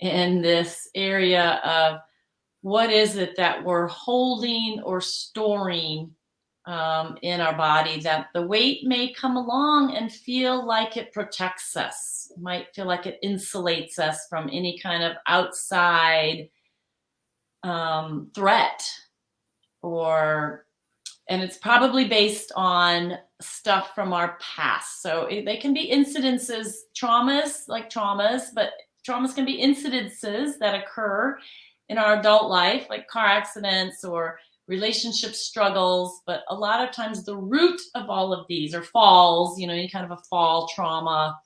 in this area of what is it that we're holding or storing in our body, that the weight may come along and feel like it protects us, might feel like it insulates us from any kind of outside threat, and it's probably based on stuff from our past. So they can be incidences, traumas, but traumas can be incidences that occur in our adult life, like car accidents or relationship struggles. But a lot of times the root of all of these are falls, any kind of a fall trauma,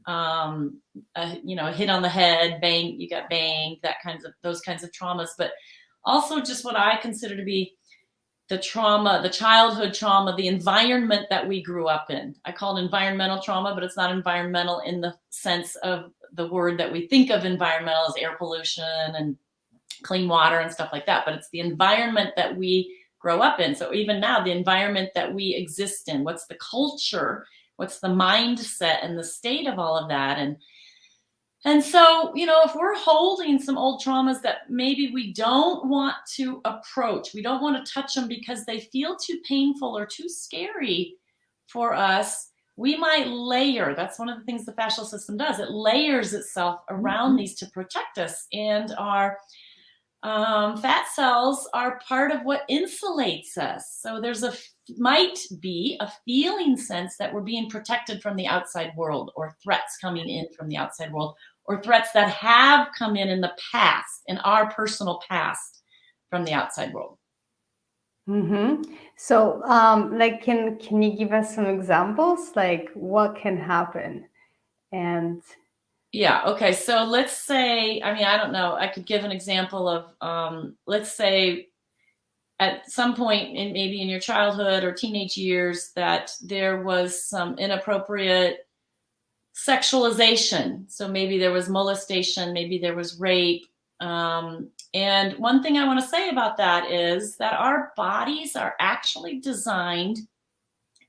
a hit on the head, bang, you got banged, those kinds of traumas. But also just what I consider to be the trauma, the childhood trauma, the environment that we grew up in. I call it environmental trauma, but it's not environmental in the sense of the word that we think of environmental as air pollution and clean water and stuff like that. But it's the environment that we grow up in. So even now, the environment that we exist in, what's the culture, what's the mindset and the state of all of that. And so, if we're holding some old traumas that maybe we don't want to approach, we don't want to touch them because they feel too painful or too scary for us, we might layer. That's one of the things the fascial system does. It layers itself around these to protect us. And our fat cells are part of what insulates us. So might be a feeling sense that we're being protected from the outside world, or threats coming in from the outside world, or threats that have come in the past, in our personal past, from the outside world. So, can you give us some examples, like what can happen? And yeah, okay. So let's say, I don't know, I could give an example of, let's say at some point maybe in your childhood or teenage years that there was some inappropriate sexualization. So maybe there was molestation, maybe there was rape. And one thing I want to say about that is that our bodies are actually designed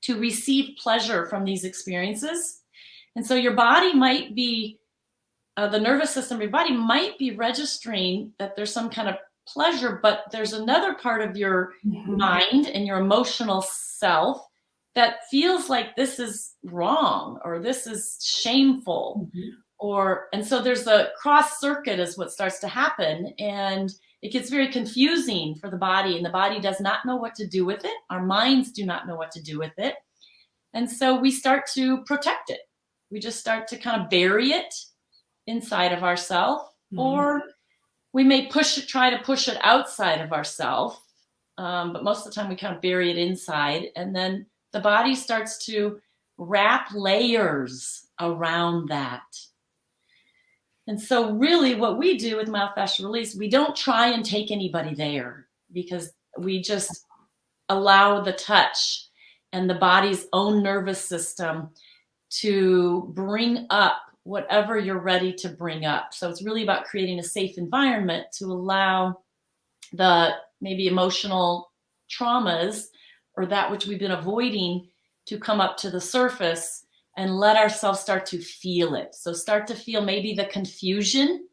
to receive pleasure from these experiences. And so your body might be, the nervous system of your body might be registering that there's some kind of pleasure, but there's another part of your mind and your emotional self that feels like this is wrong or this is shameful. And so there's a cross circuit is what starts to happen, and it gets very confusing for the body, and the body does not know what to do with it. Our minds do not know what to do with it. And so we start to protect it. We just start to kind of bury it inside of ourselves, or we may try to push it outside of ourselves. But most of the time we kind of bury it inside, and then the body starts to wrap layers around that. And so really what we do with myofascial release, we don't try and take anybody there, because we just allow the touch and the body's own nervous system to bring up whatever you're ready to bring up. So it's really about creating a safe environment to allow the maybe emotional traumas or that which we've been avoiding to come up to the surface, and let ourselves start to feel it. So start to feel maybe the confusion,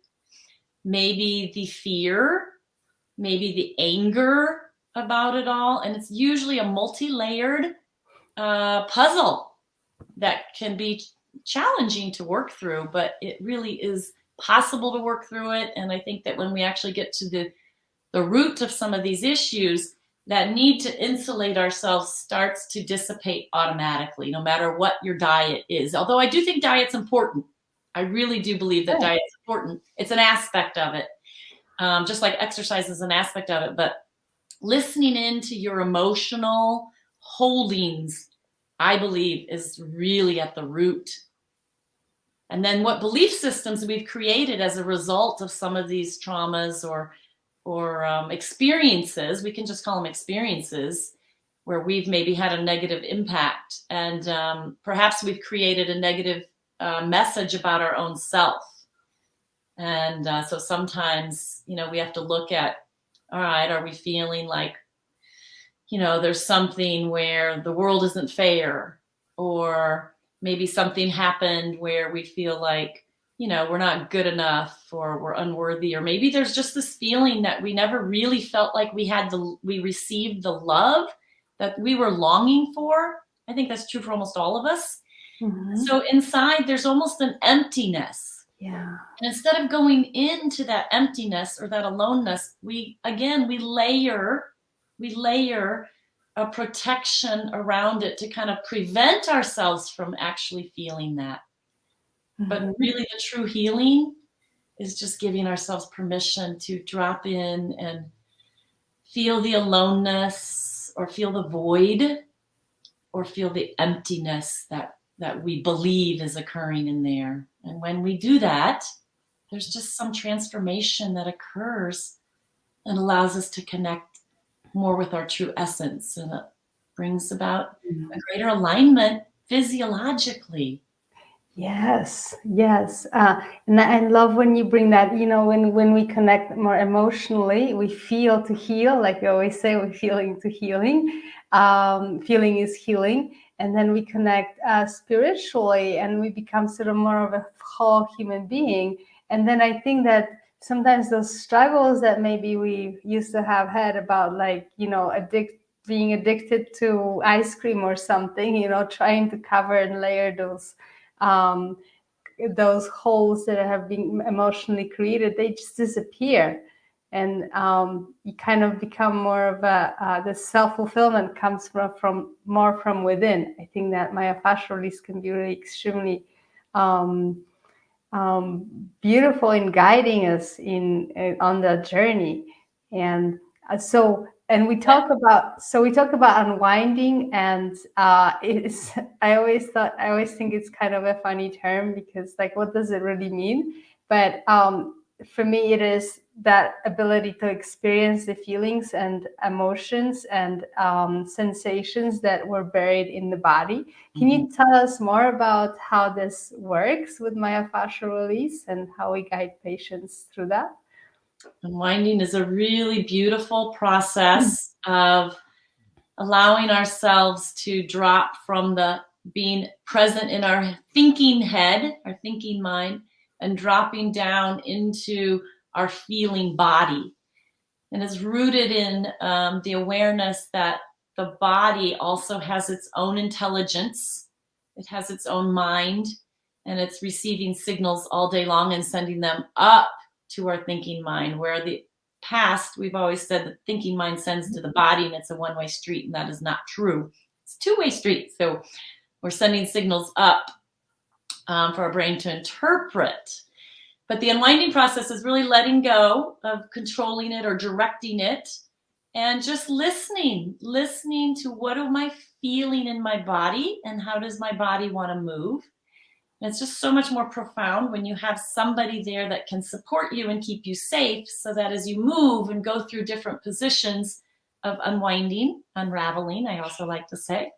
maybe the fear, maybe the anger about it all. And it's usually a multi-layered puzzle that can be challenging to work through, but it really is possible to work through it. And I think that when we actually get to the root of some of these issues, that need to insulate ourselves starts to dissipate automatically, no matter what your diet is. Although I do think diet's important. I really do believe that diet's important. It's an aspect of it, just like exercise is an aspect of it. But listening into your emotional holdings, I believe, is really at the root. And then what belief systems we've created as a result of some of these traumas or experiences, we can just call them experiences, where we've maybe had a negative impact, and perhaps we've created a negative message about our own self. And so sometimes, we have to look at, all right, are we feeling like, there's something where the world isn't fair, or maybe something happened where we feel like we're not good enough, or we're unworthy, or maybe there's just this feeling that we never really felt like we received the love that we were longing for. I think that's true for almost all of us. Mm-hmm. So inside there's almost an emptiness. Yeah. And instead of going into that emptiness or that aloneness, we layer a protection around it to kind of prevent ourselves from actually feeling that. But really the true healing is just giving ourselves permission to drop in and feel the aloneness, or feel the void, or feel the emptiness that we believe is occurring in there. And when we do that, there's just some transformation that occurs and allows us to connect more with our true essence, and it brings about a greater alignment physiologically. Yes, yes. And I love when you bring that, when we connect more emotionally, we feel to heal, like we always say, we're feeling to healing. Feeling is healing. And then we connect spiritually, and we become sort of more of a whole human being. And then I think that sometimes those struggles that maybe we used to have had about, like, being addicted to ice cream or something, trying to cover and layer um, those holes that have been emotionally created, they just disappear. And you kind of become more of the self-fulfillment comes from more from within. I think that myofascial release can be really extremely beautiful in guiding us on that journey. And we talk about unwinding, and it's I always think it's kind of a funny term, because, like, what does it really mean? But for me, it is that ability to experience the feelings and emotions and sensations that were buried in the body. Can you tell us more about how this works with myofascial release and how we guide patients through that? Unwinding is a really beautiful process of allowing ourselves to drop from the being present in our thinking head, our thinking mind, and dropping down into our feeling body. And it's rooted in the awareness that the body also has its own intelligence. It has its own mind, and it's receiving signals all day long and sending them up to our thinking mind, where the past, we've always said that thinking mind sends to the body and it's a one-way street, and that is not true. It's a two-way street. So we're sending signals up for our brain to interpret. But the unwinding process is really letting go of controlling it or directing it, and just listening to what am I feeling in my body, and how does my body want to move. And it's just so much more profound when you have somebody there that can support you and keep you safe, so that as you move and go through different positions of unwinding, unraveling, I also like to say,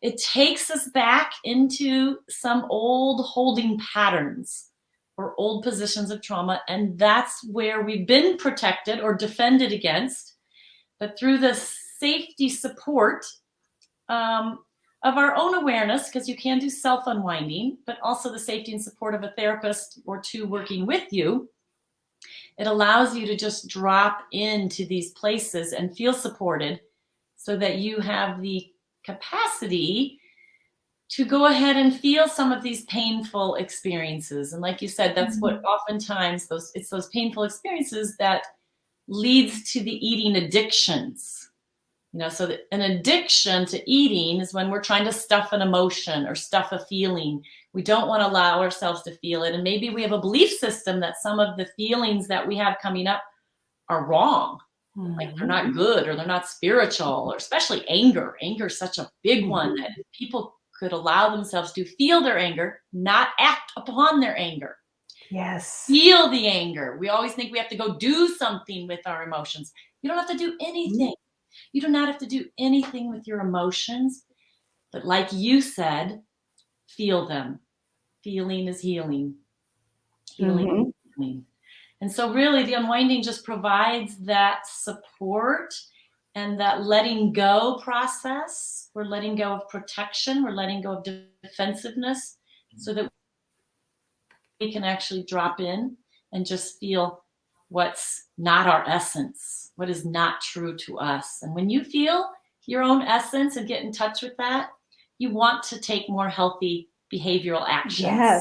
it takes us back into some old holding patterns or old positions of trauma. And that's where we've been protected or defended against. But through the safety support of our own awareness, because you can do self-unwinding, but also the safety and support of a therapist or two working with you, it allows you to just drop into these places and feel supported, so that you have the capacity to go ahead and feel some of these painful experiences. And like you said, that's what oftentimes it's those painful experiences that leads to the eating addictions. So an addiction to eating is when we're trying to stuff an emotion or stuff a feeling. We don't want to allow ourselves to feel it. And maybe we have a belief system that some of the feelings that we have coming up are wrong. Like they're not good, or they're not spiritual, or especially anger. Anger is such a big one, that if people could allow themselves to feel their anger, not act upon their anger. Yes. Feel the anger. We always think we have to go do something with our emotions. You don't have to do anything. You do not have to do anything with your emotions. But like you said, feel them. Feeling is healing. Healing is healing. And so really the unwinding just provides that support and that letting go process. We're letting go of protection. We're letting go of defensiveness, so that we can actually drop in and just feel what's not our essence, what is not true to us. And when you feel your own essence and get in touch with that, you want to take more healthy behavioral actions. Yes.